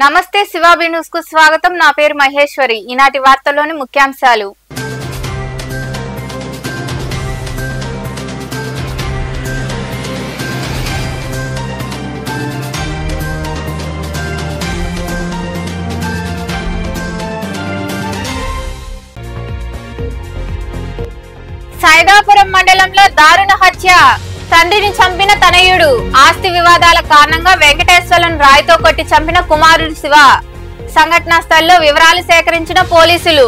నమస్తే శివాబి న్యూస్ కు స్వాగతం. నా పేరు మహేశ్వరి. ఈనాటి వార్తల్లోని ముఖ్యాంశాలు. సైదాపురం మండలంలో దారుణ హత్య. తండ్రిని చంపిన తనయుడు. ఆస్తి వివాదాల కారణంగా వెంకటేశ్వరం రాయితో కొట్టి చంపిన కుమారుడు శివ. సంఘటనా స్థలంలో వివరాలు సేకరించిన పోలీసులు.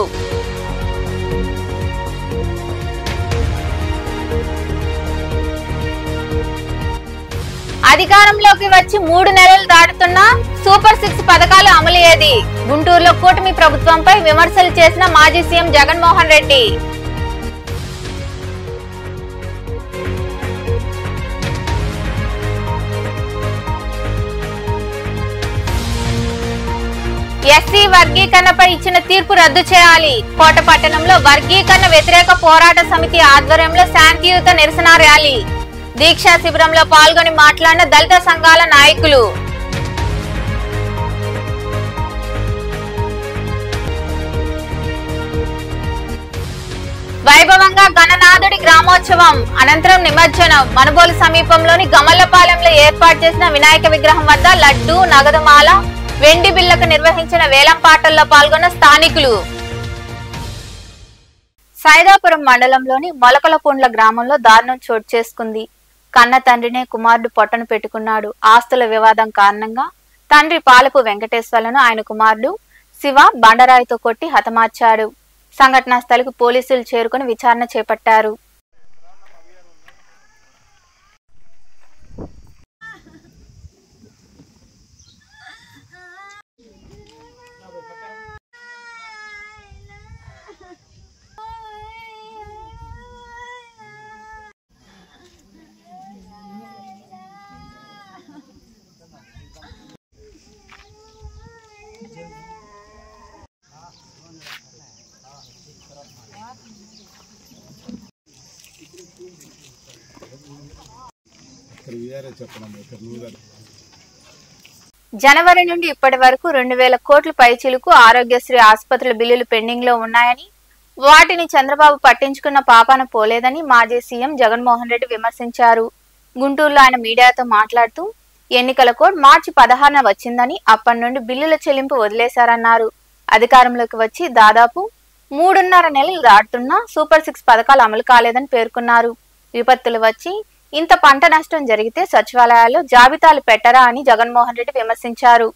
అధికారంలోకి వచ్చి 3 నెలలు దాటుతున్నా సూపర్ 6 పథకాలు అమలు ఏది? గుంటూరులో కూటమి ప్రభుత్వంపై విమర్శలు చేసిన మాజీ సీఎం జగన్మోహన్ రెడ్డి. ఎస్సీ వర్గీకరణపై ఇచ్చిన తీర్పు రద్దు చేయాలి. కోట పట్టణంలో వర్గీకరణ వ్యతిరేక పోరాట సమితి ఆధ్వర్యంలో శాంతియుత నిరసన ర్యాలీ. దీక్షా శిబిరంలో పాల్గొని మాట్లాడిన దళిత సంఘాల నాయకులు. వైభవంగా గణనాథుడి గ్రామోత్సవం అనంతరం నిమజ్జనం. మనుబోలు సమీపంలోని గమల్లపాలెంలో ఏర్పాటు చేసిన వినాయక విగ్రహం వద్ద లడ్డు, నగదుమాల, వెండి బిళ్లకు నిర్వహించిన వేలం పాటల్లో పాల్గొన్న స్థానికులు. సైదాపురం మండలంలోని మొలకలపొండ్ల గ్రామంలో దారుణం చోటు చేసుకుంది. కన్న తండ్రినే కుమారుడు పొట్టను పెట్టుకున్నాడు. ఆస్తుల వివాదం కారణంగా తండ్రి పాలపు వెంకటేశ్వర్లను ఆయన కుమారుడు శివ బండరాయితో కొట్టి హతమార్చాడు. సంఘటనా స్థలికి పోలీసులు చేరుకుని విచారణ చేపట్టారు. జనవరి నుండి ఇప్పటి వరకు 2000 కోట్ల పైచిలుకు ఆరోగ్యశ్రీ ఆసుపత్రుల బిల్లులు పెండింగ్ లో ఉన్నాయని, వాటిని చంద్రబాబు పట్టించుకున్న పాపాన పోలేదని మాజీ సీఎం జగన్మోహన్ రెడ్డి విమర్శించారు. గుంటూరులో ఆయన మీడియాతో మాట్లాడుతూ ఎన్నికల కోడ్ మార్చి 16న వచ్చిందని, అప్పటి నుండి బిల్లుల చెల్లింపు వదిలేశారన్నారు. అధికారంలోకి వచ్చి దాదాపు 3.5 నెలలు దాటుతున్నా సూపర్ 6 పథకాలు అమలు కాలేదని పేర్కొన్నారు. విపత్తులు వచ్చి ఇంత పంట నష్టం జరిగితే సచివాలయాల్లో జాబితాలు పెట్టరా అని జగన్మోహన్ రెడ్డి విమర్శించారు.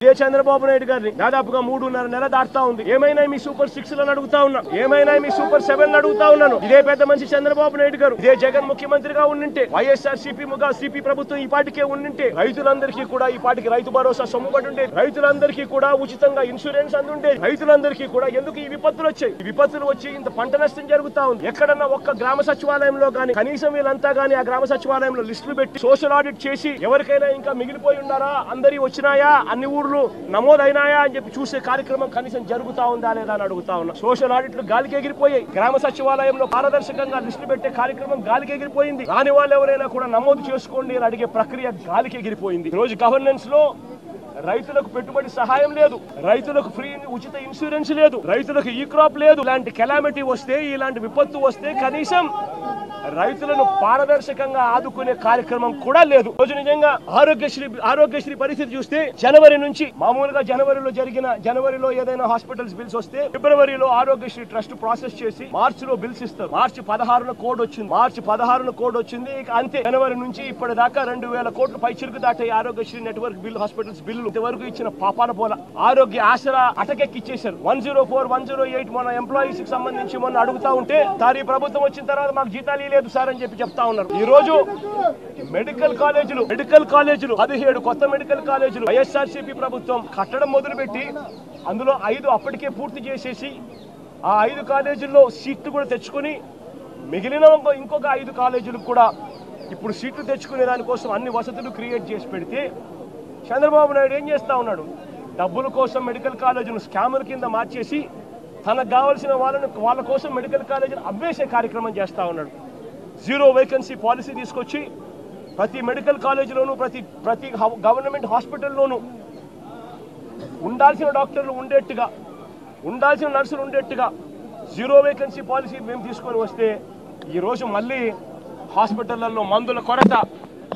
ఇదే చంద్రబాబు నాయుడు గారిని దాదాపుగా 3.5 నెలలు దాటుతా ఉంది. ఏమైనా మీ సూపర్ 6 అడుగుతా ఉన్నా, ఏమైనా మీ సూపర్ 7 అడుగుతా ఉన్నాను. ఇదే పెద్ద మనిషి చంద్రబాబు నాయుడు గారు, ఇదే జగన్ ముఖ్యమంత్రిగా ఉండింటే, వైఎస్ఆర్సీపీ ప్రభుత్వం ఈ పాటికే ఉండింటే, రైతులందరికీ కూడా ఈ పాటికి రైతు భరోసా సొమ్ముబడి ఉండేది. రైతులందరికీ కూడా ఉచితంగా ఇన్సూరెన్స్ అందుండేది. రైతులందరికీ కూడా ఎందుకు ఈ విపత్తులు వచ్చాయి? ఈ విపత్తులు వచ్చి ఇంత పంట నష్టం జరుగుతా ఉంది. ఎక్కడన్నా ఒక్క గ్రామ సచివాలయంలో గానీ, కనీసం వీళ్ళంతా గానీ ఆ గ్రామ సచివాలయంలో లిస్టులు పెట్టి సోషల్ ఆడిట్ చేసి ఎవరికైనా ఇంకా మిగిలిపోయి ఉన్నారా, అందరి వచ్చినాయా, అన్ని ఊర్లు నమోదైనాయా అని చెప్పి చూసే కార్యక్రమం కనీసం జరుగుతా ఉందా లేదా అని అడుగుతా ఉన్నా. సోషల్ ఆడిట్లు గాలికి ఎగిరిపోయాయి. గ్రామ సచివాలయంలో పారదర్శకంగా లిస్టులు పెట్టే కార్యక్రమం గాలికి ఎగిరిపోయింది. రాని వాళ్ళు ఎవరైనా కూడా నమోదు చేసుకోండి అని అడిగే ప్రక్రియ గాలికి ఎగిరిపోయింది. రోజు గవర్నెన్స్ లో రైతులకు పెట్టుబడి సహాయం లేదు, రైతులకు ఫ్రీ ఉచిత ఇన్సూరెన్స్ లేదు, రైతులకు ఈ క్రాప్ లేదు. ఇలాంటి కెలామిటీ వస్తే, ఇలాంటి విపత్తు వస్తే కనీసం రైతులను పారదర్శకంగా ఆదుకునే కార్యక్రమం కూడా లేదు. రోజు నిజంగా ఆరోగ్యశ్రీ పరిస్థితి చూస్తే జనవరి నుంచి మామూలుగా జనవరిలో ఏదైనా హాస్పిటల్స్ బిల్స్ వస్తే ఫిబ్రవరిలో ఆరోగ్యశ్రీ ట్రస్ట్ ప్రాసెస్ చేసి మార్చిలో బిల్స్ ఇస్తారు. మార్చి 16న కోడ్ వచ్చింది. ఇక అంతే. జనవరి నుంచి ఇప్పటిదాకా 2000 కోట్ల పైచిలుకు దాటాయి Aarogyasri network bill, hospitals bill. ఇంతవరకు ఇచ్చిన పాపాన పోల. ఆరోగ్య ఆసరా అటకెక్కిచ్చేశారు. 104, 108 మన ఎంప్లాయీస్ కి సంబంధించి మొన్న అడుగుతా ఉంటే, ఈ ప్రభుత్వం వచ్చిన తర్వాత మాకు జీతాలు లేదు సార్ అని చెప్పి చెప్తా ఉన్నారు. ఈ రోజు మెడికల్ కాలేజీలు 17 కొత్త మెడికల్ కాలేజీలు వైఎస్ఆర్సీపీ ప్రభుత్వం కట్టడం మొదలుపెట్టి అందులో 5 అప్పటికే పూర్తి చేసేసి ఆ 5 కాలేజీల్లో సీట్లు కూడా తెచ్చుకుని మిగిలిన ఇంకొక 5 కాలేజీలకు కూడా ఇప్పుడు సీట్లు తెచ్చుకునే దానికోసం అన్ని వసతులు క్రియేట్ చేసి పెడితే చంద్రబాబు నాయుడు ఏం చేస్తా ఉన్నాడు? డబ్బుల కోసం మెడికల్ కాలేజీను స్కామర్ కింద మార్చేసి తనకు కావాల్సిన వాళ్ళ కోసం మెడికల్ కాలేజీని అమ్మేసే కార్యక్రమం చేస్తా ఉన్నాడు. 0 వేకెన్సీ పాలసీ తీసుకొచ్చి ప్రతి మెడికల్ కాలేజీలోనూ ప్రతి గవర్నమెంట్ హాస్పిటల్లోనూ ఉండాల్సిన డాక్టర్లు ఉండేట్టుగా, ఉండాల్సిన నర్సులు ఉండేట్టుగా జీరో వేకెన్సీ పాలసీ మేము తీసుకొని వస్తే ఈరోజు మళ్ళీ హాస్పిటళ్లలో మందుల కొరత,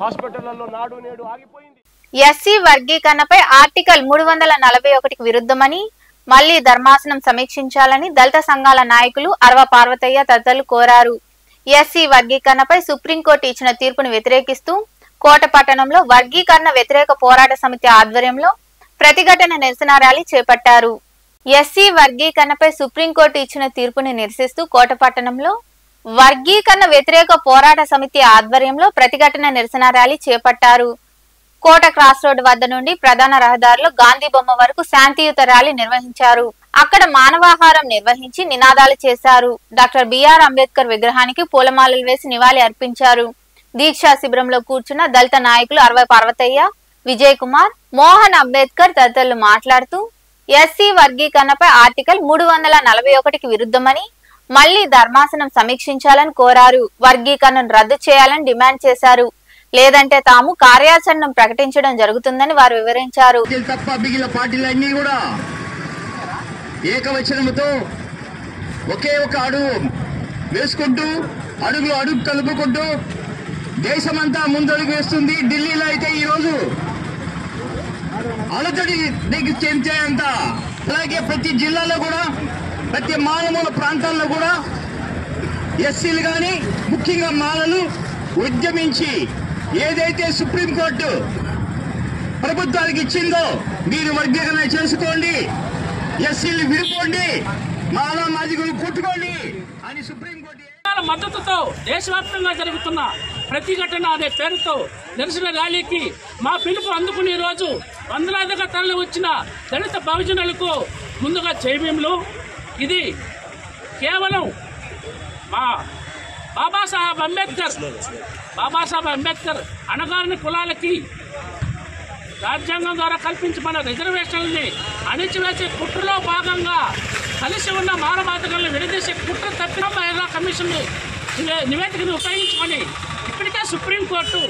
హాస్పిటళ్లలో నాడు నేడు ఆగిపోయింది. ఎస్సీ వర్గీకరణపై ఆర్టికల్ 341కి విరుద్ధమని మళ్లీ ధర్మాసనం సమీక్షించాలని దళిత సంఘాల నాయకులు అరవ పార్వతయ్య తదితరులు కోరారు. ఎస్సీ వర్గీకరణపై సుప్రీంకోర్టు ఇచ్చిన తీర్పును వ్యతిరేకిస్తూ కోట పట్టణంలో వర్గీకరణ వ్యతిరేక పోరాట సమితి ఆధ్వర్యంలో ప్రతిఘటన నిరసన ర్యాలీ చేపట్టారు. ఎస్సీ వర్గీకరణపై సుప్రీంకోర్టు ఇచ్చిన తీర్పుని నిరసిస్తూ కోట పట్టణంలో వర్గీకరణ వ్యతిరేక పోరాట సమితి ఆధ్వర్యంలో ప్రతిఘటన నిరసన ర్యాలీ చేపట్టారు. కోట క్రాస్ రోడ్ వద్ద నుండి ప్రధాన రహదారిలో గాంధీ బొమ్మ వరకు శాంతియుత ర్యాలీ నిర్వహించారు. అక్కడ మానవాహారం నిర్వహించి నినాదాలు చేశారు. డాక్టర్ బిఆర్ అంబేద్కర్ విగ్రహానికి పూలమాలలు వేసి నివాళి అర్పించారు. దీక్షా శిబిరంలో కూర్చున్న దళిత నాయకులు అరవై పార్వతయ్య, విజయ్ కుమార్, మోహన్ అంబేద్కర్ తదితరులు మాట్లాడుతూ ఎస్సీ వర్గీకరణపై ఆర్టికల్ 341కి విరుద్ధమని మళ్లీ ధర్మాసనం సమీక్షించాలని కోరారు. వర్గీకరణను రద్దు చేయాలని డిమాండ్ చేశారు. లేదంటే తాము కార్యాచరణం ప్రకటించడం జరుగుతుందని వారు వివరించారు. తప్ప మిగిలిన పార్టీలన్నీ కూడా ఏకవచనముతో ఒకే ఒక అడుగు వేసుకుంటూ అడుగు కలుపుకుంటూ దేశమంతా ముందడుగు వేస్తుంది. ఢిల్లీలో అయితే ఈరోజు అలజడి చెందేంత, అలాగే ప్రతి జిల్లాలో కూడా ప్రతి మారుమూల ప్రాంతాల్లో కూడా ఎస్సీలు కానీ ముఖ్యంగా మాలలు ఉద్యమించి ఏదైతే సుప్రీంకోర్టు ప్రభుత్వానికి ఇచ్చిందో మీరు వర్గీకరణ చేసుకోండి, ఎస్సీలు విడిపోండి, మాలా మాదిగులు కొట్టుకోండి అని సుప్రీంకోర్టు మద్దతుతో దేశవ్యాప్తంగా జరుగుతున్న ప్రతిఘటన అనే పేరుతో నిరసన ర్యాలీకి మా పిలుపు అందుకుని ఈరోజు వందలాదిగా తరలి వచ్చిన దళిత బహుజనులకు ముందుగా జైభీములు. ఇది కేవలం మా బాబాసాహెబ్ అంబేద్కర్ అణగారిన కులాలకి రాజ్యాంగం ద్వారా కల్పించబడిన రిజర్వేషన్లని అణిచివేసే కుట్రలో భాగంగా కలిసి ఉన్న మానవాధికారులను విడదీసే కుట్ర తప్పిన మహిళా కమిషన్ నివేదికను ఉపయోగించుకొని ఇప్పటికే సుప్రీంకోర్టు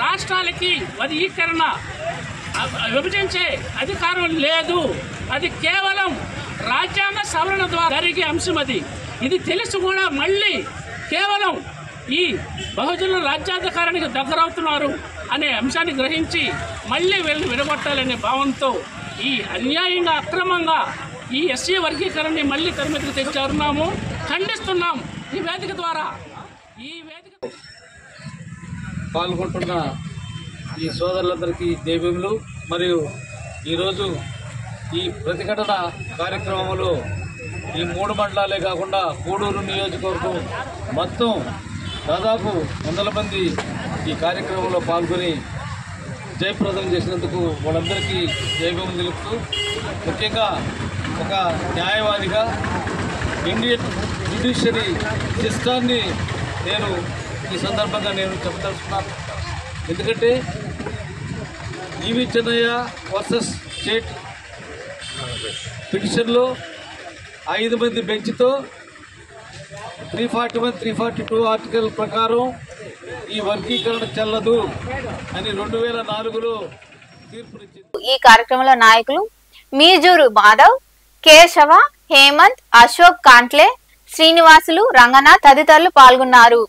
రాష్ట్రాలకి వర్గీకరణ విభజించే అధికారం లేదు, అది కేవలం రాజ్యాంగ సవరణ ద్వారా జరిగే అంశం. ఇది తెలిసి కూడా మళ్ళీ కేవలం ఈ బహుజనుల రాజ్యాధికారానికి దగ్గరవుతున్నారు అనే అంశాన్ని గ్రహించి మళ్ళీ వీళ్ళని విడగొట్టాలనే భావంతో ఈ అన్యాయంగా అక్రమంగా ఈ ఎస్సీ వర్గీకరణని మళ్ళీ తెరమీదకు తెచ్చారున్నాము, ఖండిస్తున్నాం. ఈ వేదిక ద్వారా పాల్గొంటున్న ఈ సోదరులందరికీ జైభీములు. మరియు ఈరోజు ఈ ప్రతిఘటన కార్యక్రమంలో ఈ 3 మండలాలే కాకుండా కోడూరు నియోజకవర్గం మొత్తం దాదాపు 100 మంది ఈ కార్యక్రమంలో పాల్గొని జయప్రదం చేసినందుకు వాళ్ళందరికీ జైభీములు తెలుపుతూ, ముఖ్యంగా ఒక న్యాయవాదిగా ఇండియన్ జ్యుడిషియరీ సిస్టాన్ని నేను ఈ సందర్భంగా చెప్పదలుచుకున్నాను. ఎందుకంటే ఈవి చెన్నయ్య వర్సెస్ స్టేట్ పిటిషన్లో 5 మంది బెంచ్తో 341, 342 ఆర్టికల్ ప్రకారం ఈ వర్గీకరణ చెల్లదు అని 2004లో తీర్పునిచ్చింది. ఈ కార్యక్రమంలో నాయకులు మీజూరు మాధవ్, కేశవ, హేమంత్, అశోక్ కాంట్లే, శ్రీనివాసులు, రంగనాథ్ తదితరులు పాల్గొన్నారు.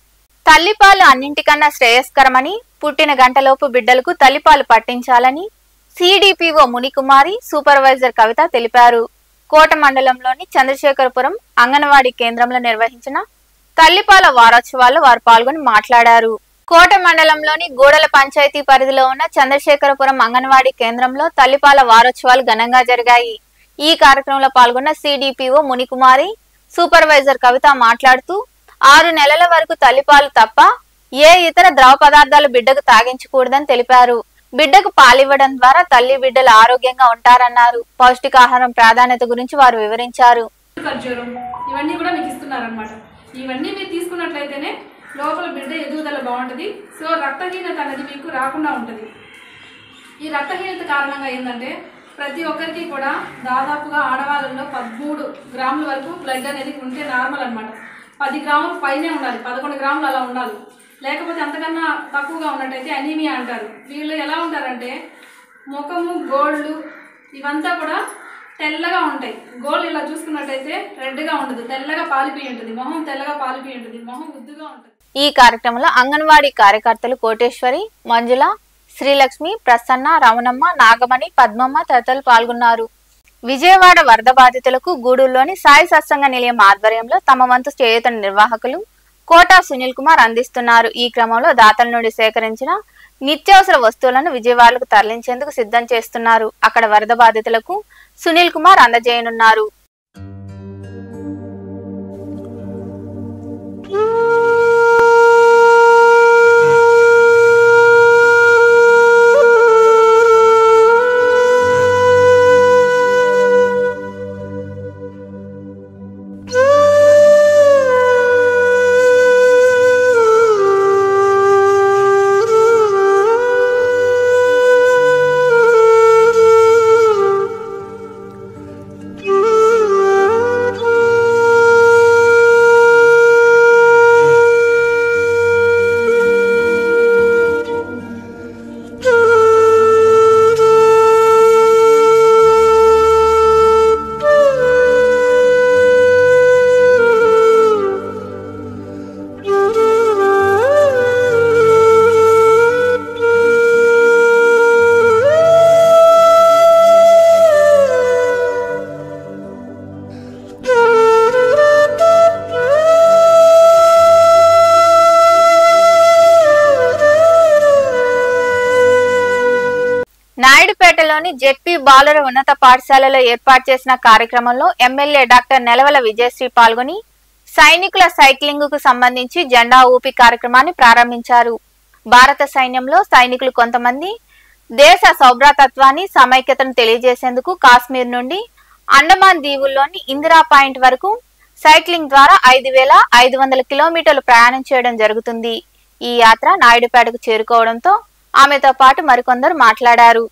తల్లిపాలు అన్నింటికన్నా శ్రేయస్కరమని, పుట్టిన గంటలోపు బిడ్డలకు తల్లిపాలు పట్టించాలని సిడిపిఓ మునికుమారి, సూపర్వైజర్ కవిత తెలిపారు. కోట మండలంలోని చంద్రశేఖరపురం అంగన్వాడీ కేంద్రంలో నిర్వహించిన తల్లిపాల వారోత్సవాల్లో వారు పాల్గొని మాట్లాడారు. కోట మండలంలోని గూడల పంచాయతీ పరిధిలో ఉన్న చంద్రశేఖరపురం అంగన్వాడీ కేంద్రంలో తల్లిపాల వారోత్సవాలు ఘనంగా జరిగాయి. ఈ కార్యక్రమంలో పాల్గొన్న సిడిపిఓ మునికుమారి, సూపర్వైజర్ కవిత మాట్లాడుతూ 6 నెలల వరకు తల్లిపాలు తప్ప ఏ ఇతర ద్రవ పదార్థాలు బిడ్డకు తాగించకూడదని తెలిపారు. బిడ్డకు పాలివ్వడం ద్వారా తల్లి బిడ్డలు ఆరోగ్యంగా ఉంటారన్నారు. పౌష్టికాహారం ప్రాధాన్యత గురించి వారు వివరించారు. ఇవన్నీ కూడా మీకు ఇస్తున్నారన్నమాట. ఇవన్నీ మీరు తీసుకున్నట్లయితేనే లోపల బిడ్డ ఎదుగుదల బాగుంటుంది. సో రక్తహీనత అనేది మీకు రాకుండా ఉంటుంది. ఈ రక్తహీనత కారణంగా ఏంటంటే ప్రతి ఒక్కరికి కూడా దాదాపుగా ఆడవాళ్ళలో 13 గ్రాముల వరకు బ్లడ్ అనేది ఉంటే నార్మల్ అనమాట. 10 గ్రాములు పైనే ఉండాలి, 11 గ్రాములు అలా ఉండాలి. లేకపోతే అంతకన్నా తక్కువగా ఉన్నట్టయితే అనీమియా అంటారు. వీళ్ళు ఎలా ఉంటారంటే ముఖము, గోళ్ళు, ఇవంతా కూడా తెల్లగా ఉంటాయి. గోల్డ్ ఇలా చూసుకున్నట్టయితే రెడ్గా ఉండదు, తెల్లగా పాలిపోయి ఉంటుంది. మొహం తెల్లగా పాలిపోయి ఉంటుంది, మొహం ఉద్దుగా ఉంటుంది. ఈ కార్యక్రమంలో అంగన్వాడీ కార్యకర్తలు కోటేశ్వరి, మంజుల, శ్రీలక్ష్మి, ప్రసన్న, రమణమ్మ, నాగమణి, పద్మమ్మ తదితరులు పాల్గొన్నారు. విజయవాడ వరద బాధితులకు గూడూరులోని సాయి సత్సంగ నిలయం ఆధ్వర్యంలో తమ వంతు చేయూత నిర్వాహకులు కోటా సునీల్ కుమార్ అందిస్తున్నారు. ఈ క్రమంలో దాతల నుండి సేకరించిన నిత్యావసర వస్తువులను విజయవాడకు తరలించేందుకు సిద్ధం చేస్తున్నారు. అక్కడ వరద బాధితులకు సునీల్ కుమార్ అందజేయనున్నారు. నాయుడుపేటలోని జెడ్పీ బాలుర ఉన్నత పాఠశాలలో ఏర్పాటు చేసిన కార్యక్రమంలో ఎమ్మెల్యే డాక్టర్ నెలవల విజయశ్రీ పాల్గొని సైనికుల సైక్లింగ్ కు సంబంధించి జెండా ఊపి కార్యక్రమాన్ని ప్రారంభించారు. భారత సైన్యంలో సైనికులు కొంతమంది దేశ సౌభ్రాతత్వాన్ని సమైక్యతను తెలియజేసేందుకు కాశ్మీర్ నుండి అండమాన్ దీవుల్లోని ఇందిరా పాయింట్ వరకు సైక్లింగ్ ద్వారా 5,500 కిలోమీటర్లు ప్రయాణం చేయడం జరుగుతుంది. ఈ యాత్ర నాయుడుపేటకు చేరుకోవడంతో ఆమెతో పాటు మరికొందరు మాట్లాడారు.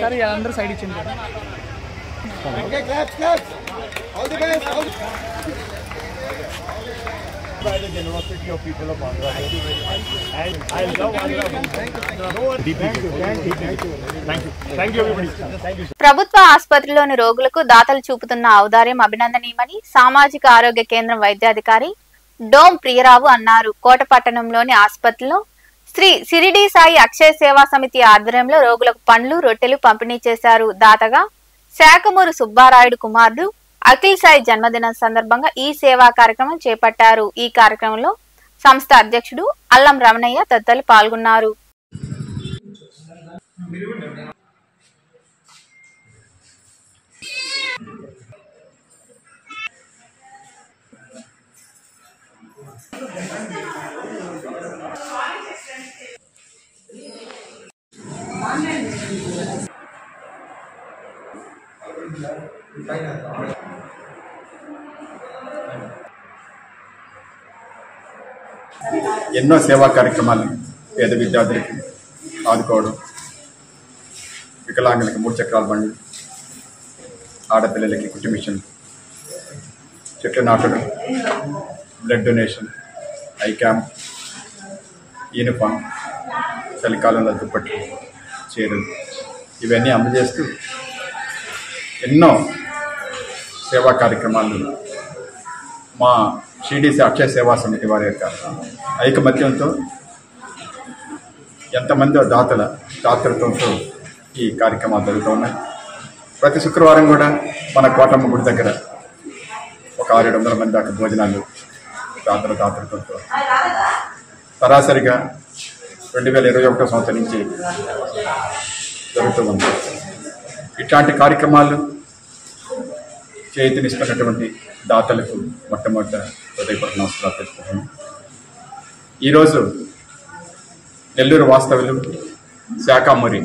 సరే అందరూ సైడ్ ఇచ్చింది. Okay, claps. All the best. By the generosity of people of Bangladesh, and I love Andhra. Thank you everybody. Thank you. ప్రభుత్వ ఆసుపత్రిలోని రోగులకు దాతలు చూపుతున్న ఔదార్యం అభినందనీయమని సామాజిక ఆరోగ్య కేంద్రం వైద్యాధికారి డోమ్ ప్రియరావు అన్నారు. కోటపట్టణంలోని ఆసుపత్రిలో శ్రీ సిరిడి సాయి అక్షయ సేవా సమితి ఆధ్వర్యంలో రోగులకు పండ్లు, రొట్టెలు పంపిణీ చేశారు. దాతగా శాఖమూరు సుబ్బారాయుడు కుమారుడు అఖిల్ సాయి జన్మదినం సందర్భంగా ఈ సేవా కార్యక్రమం చేపట్టారు. ఈ కార్యక్రమంలో సంస్థ అధ్యక్షుడు అల్లం రమణయ్య తదితరులు పాల్గొన్నారు. ఎన్నో సేవా కార్యక్రమాలు పేద విద్యార్థులకి ఆదుకోవడం, వికలాంగులకి 3 చక్రాల బండి, ఆడపిల్లలకి కుట్టు మిషన్, చెట్లు నాటడం, blood donation, I camp, uniform, చలికాలంలో దుప్పట్లు, చీరలు ఇవన్నీ అందజేస్తూ ఎన్నో సేవా కార్యక్రమాలు మా షిరిడి అక్షయ సేవా సమితి వారి యొక్క ఐకమత్యంతో ఎంతమంది దాతృత్వంతో ఈ కార్యక్రమాలు జరుగుతూ ఉన్నాయి. ప్రతి శుక్రవారం కూడా మన కోటమ్మ గుడి దగ్గర ఒక 600-700 మంది దాకా భోజనాలు దాతృత్వంతో సరాసరిగా 2021 సంవత్సరం నుంచి జరుగుతూ ఉంది. ఇట్లాంటి కార్యక్రమాలు చేతినిస్తున్నటువంటి దాతలకు మొట్టమొదట హృదయపూర్వక నమస్కారాలు తెలుపుతున్నాను. ఈరోజు నెల్లూరు వాస్తవ్యులు శాఖమూరి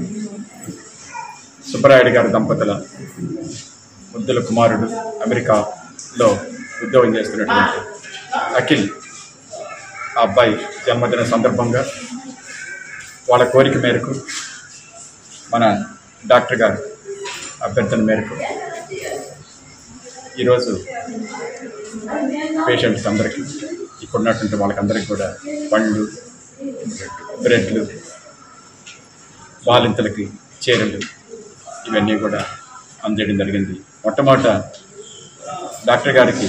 సుబ్బరాయుడు గారి దంపతుల ముద్దుల కుమారుడు అమెరికాలో ఉద్యోగం చేస్తున్నటువంటి అఖిల్ ఆ అబ్బాయి జన్మదిన సందర్భంగా వాళ్ళ కోరిక మేరకు మన డాక్టర్ గారు అభ్యర్థన మేరకు ఈరోజు పేషెంట్స్ అందరికీ ఇక్కడ ఉన్నటువంటి వాళ్ళకందరికీ కూడా పండ్లు, బ్రెడ్లు, బాలింతలకి చీరలు ఇవన్నీ కూడా అందజేయడం జరిగింది. మొట్టమొదట డాక్టర్ గారికి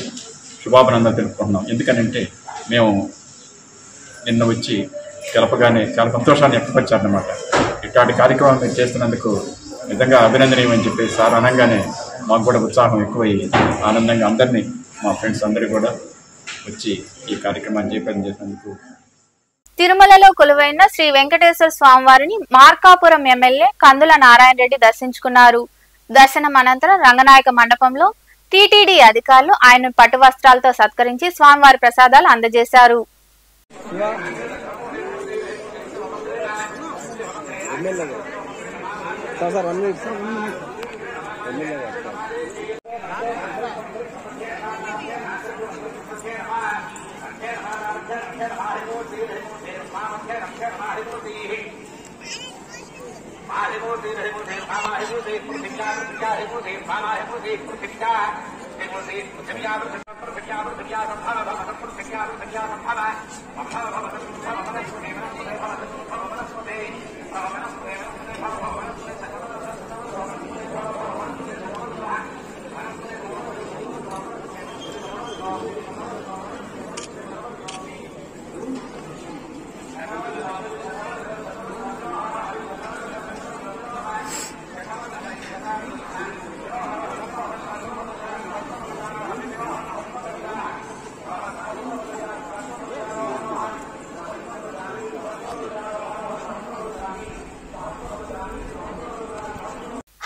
శుభాభినందనలు తెలుపుకుంటున్నాం. ఎందుకనంటే మేము నిన్న వచ్చి తెలపగానే చాలా సంతోషాన్ని వ్యక్తపరిచారన్నమాట. ఇట్లాంటి కార్యక్రమం మీరు చేస్తున్నందుకు నిజంగా అభినందనీయం అని చెప్పి సార్ అనగానే మాకు కూడా ఉత్సాహం ఎక్కువయ్యి ఆనందంగా అందరినీ మా ఫ్రెండ్స్ అందరూ కూడా వచ్చి ఈ కార్యక్రమాన్ని జయప్రదం చేసినందుకు. తిరుమలలో కొలువైన శ్రీ వెంకటేశ్వర స్వామివారిని మార్కాపురం ఎమ్మెల్యే కందుల నారాయణ రెడ్డి దర్శించుకున్నారు. దర్శనం అనంతరం రంగనాయక మండపంలో టీటీడీ అధికారులు ఆయన పట్టు వస్త్రాలతో సత్కరించి స్వామివారి ప్రసాదాలు అందజేశారు.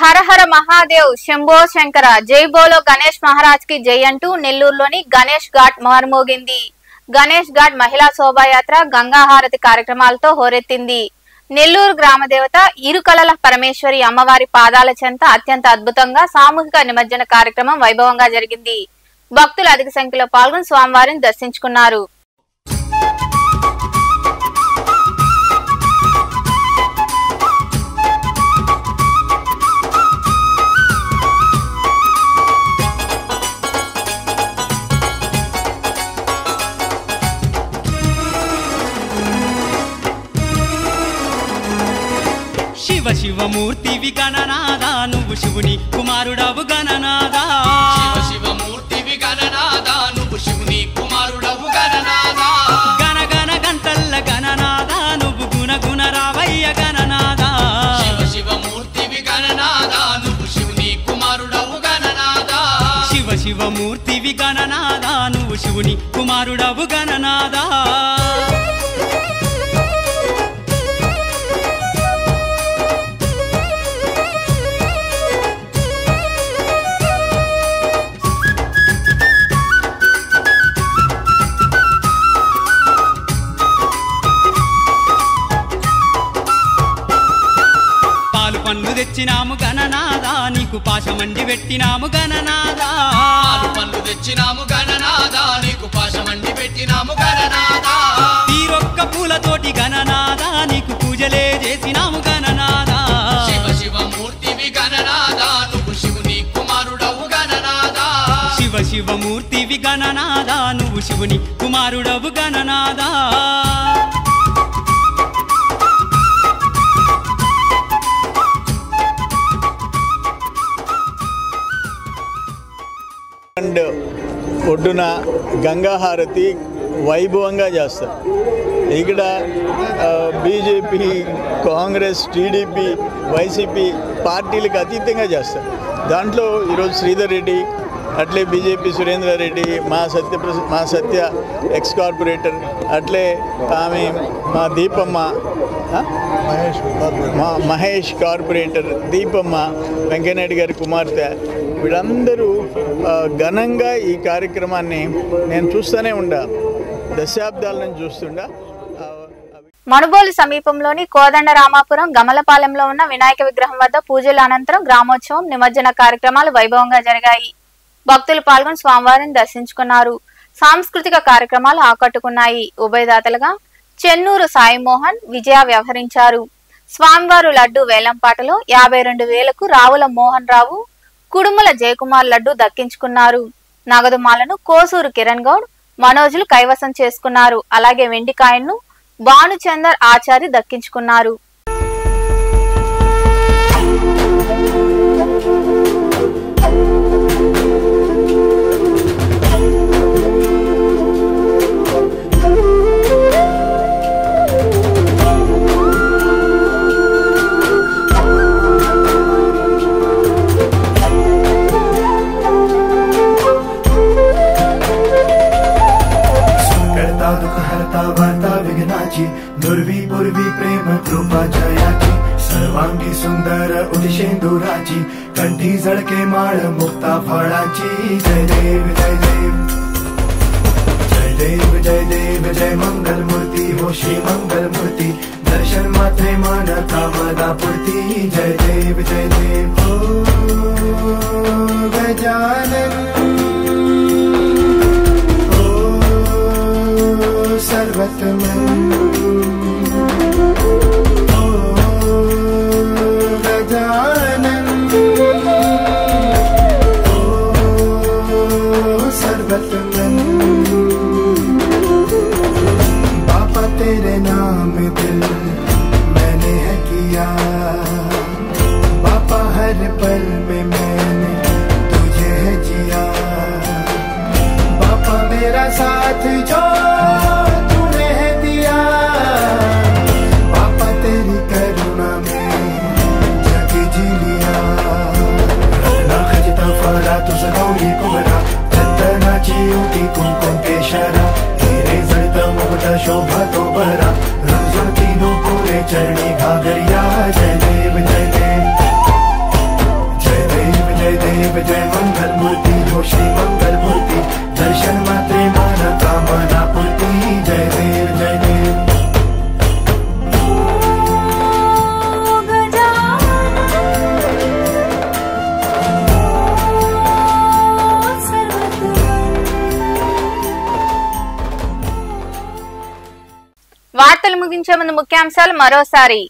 హర హర మహాదేవ్, శంభో శంకర, జై బోలో గణేష్ మహారాజ్ కి జై అంటూ నెల్లూరులోని గణేష్ ఘాట్ మారుమోగింది. గణేష్ ఘాట్ మహిళా శోభాయాత్ర గంగాహారతి కార్యక్రమాలతో హోరెత్తింది. నెల్లూరు గ్రామ దేవత ఇరుకలల పరమేశ్వరి అమ్మవారి పాదాల చెంత అత్యంత అద్భుతంగా సామూహిక నిమజ్జన కార్యక్రమం వైభవంగా జరిగింది. భక్తులు అధిక సంఖ్యలో పాల్గొని స్వామివారిని దర్శించుకున్నారు. శివ శివమూర్తివి గణనాదా, నువ్వు శివుని కుమారుడవు గణనాదా. శివ శివమూర్తివి గణనాదా, నువ్వు శివుని కుమారుడవు గణనాదా. గణ గణ గంటల్ల గణనాదా, నువ్వు గుణ గుణ రావయ్య గణనాదా. శివ శివమూర్తివి గణనాదా, నువ్వు శివుని కుమారుడవు గణనాదా. శివ శివమూర్తివి గణనాదా, నువ్వు శివుని కుమారుడవు గణనాదా. పండ్లు తెచ్చినాము గణనాదా, నీకు పాశమండి పెట్టినాము గణనాదా. పండ్లు తెచ్చినాము గణనాదా, నీకు పాశమండి పెట్టినాము గణనాదా. తీరొక్క పూలతోటి గణనాదా, నీకు పూజలే చేసినాము గణనాదా. శివ శివమూర్తివి గణనాదా, నువ్వు శివుని కుమారుడవు గణనాదా. శివ శివమూర్తివి గణనాదా, నువ్వు శివుని కుమారుడవు గణనాదా. అండ్ ఒడ్డున గంగాహారతి వైభవంగా చేస్తారు. ఇక్కడ బీజేపీ, కాంగ్రెస్, టీడీపీ, వైసీపీ పార్టీలకు అతీతంగా చేస్తారు. దాంట్లో ఈరోజు శ్రీధర్ రెడ్డి, అట్లే బీజేపీ సురేంద్ర రెడ్డి, మా సత్య ఎక్స్ కార్పొరేటర్, అట్లే ఆమె మా దీపమ్మ, మహేష్ కార్పొరేటర్ దీపమ్మ, వెంకయ్యనాయుడు గారి కుమార్తె, వీళ్ళందరూ ఘనంగా ఈ కార్యక్రమాన్ని నేను చూస్తూనే ఉండా, దశాబ్దాల నుంచి చూస్తుండా. మనుబోలు సమీపంలోని కోదండ రామాపురం గమలపాలెంలో ఉన్న వినాయక విగ్రహం వద్ద పూజల అనంతరం గ్రామోత్సవం, నిమజ్జన కార్యక్రమాలు వైభవంగా జరిగాయి. భక్తులు పాల్గొని స్వామివారిని దర్శించుకున్నారు. సాంస్కృతిక కార్యక్రమాలు ఆకట్టుకున్నాయి. ఉభయదాతలుగా చెన్నూరు సాయిమోహన్, విజయ వ్యవహరించారు. స్వామివారు లడ్డు వేలంపాటలో 52,000కు రావుల మోహన్ రావు, కుడుముల జయకుమార్ లడ్డు దక్కించుకున్నారు. నగదుమాలను కోసూరు కిరణ్ గౌడ్, మనోజులు కైవసం చేసుకున్నారు. అలాగే వెండికాయను భానుచందర్ ఆచారి దక్కించుకున్నారు. दुर्वी पूर्वी प्रेम कृपा जयाची सर्वांगी सुंदर उदिशेंदुराची कंठी जळके माळ मुक्ता फळाची जय देव जय देव जय देव जय देव जय मंगल मूर्ती हो श्री मंगल मूर्ती दर्शन मात्रे मन कामना पूर्ती जय देव जय देव ओ गजानन ओ सर्वतमन बापा तेरे नाम दिल मैंने है किया बापा हर पल में मैंने तुझे है जिया बापा मेरा साथ जो तूने है दिया बापा तेरी करुणा में जग जी लिया ना खजता फरा तुझ गौरी कुमरा चंदनाची उठी कुंकुम केशरा तेरे जळत मुक्त शोभा तो बरा रुजवतीनो पुरे चरणी घागरिया जय देव जय देव जय देव जय देव जय मंगल मूर्ति हो श्री मंगल मूर्ति दर्शन मात्रे मन कामना पूर्ति जय देव जय देव వార్తలు ముగించే ముందు ముఖ్యాంశాలు మరోసారి.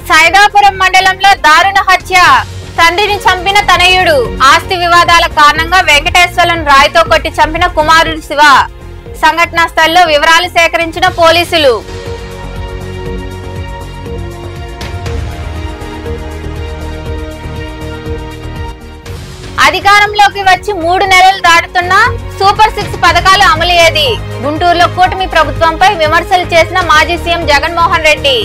సైదాపురం మండలంలో దారుణ హత్య, తండ్రిని చంపిన తనయుడు. ఆస్తి వివాదాల కారణంగా వెంకటేశ్వర్లను రాయితో కొట్టి చంపిన కుమారుడు శివ. సంఘటనా స్థలంలో వివరాలు సేకరించిన పోలీసులు. అధికారంలోకి వచ్చి 3 నెలలు దాటుతున్నా సూపర్ 6 పథకాలు అమలు ఏది? గుంటూరులో కూటమి ప్రభుత్వంపై విమర్శలు చేసిన మాజీ సీఎం జగన్మోహన్ రెడ్డి.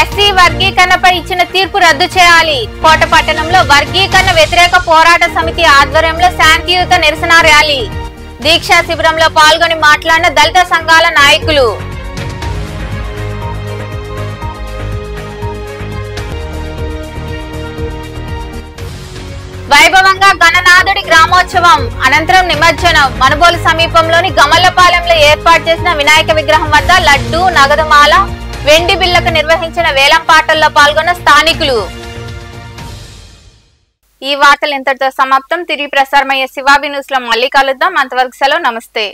ఎస్సీ వర్గీకరణపై ఇచ్చిన తీర్పు రద్దు చేయాలి. కోటపట్టణంలో వర్గీకరణ వ్యతిరేక పోరాట సమితి ఆధ్వర్యంలో శాంతియుత నిరసన ర్యాలీ. దీక్షా శిబిరంలో పాల్గొని మాట్లాడిన దళిత సంఘాల నాయకులు. వైభవంగా గణనాథుడి గ్రామోత్సవం అనంతరం నిమజ్జనం. మనుబోలు సమీపంలోని గమల్లపాలెంలో ఏర్పాటు చేసిన వినాయక విగ్రహం వద్ద లడ్డు, నగదుమాల, వెండి బిళ్లకు నిర్వహించిన వేలంపాటల్లో పాల్గొన్న స్థానికులు. ఈ వార్తలు ఇంతటితో సమాప్తం. తిరిగి ప్రసారమయ్యే శివాబి న్యూస్ లో మళ్ళీ కలుద్దాం. అంతవరకు సెలవు. నమస్తే.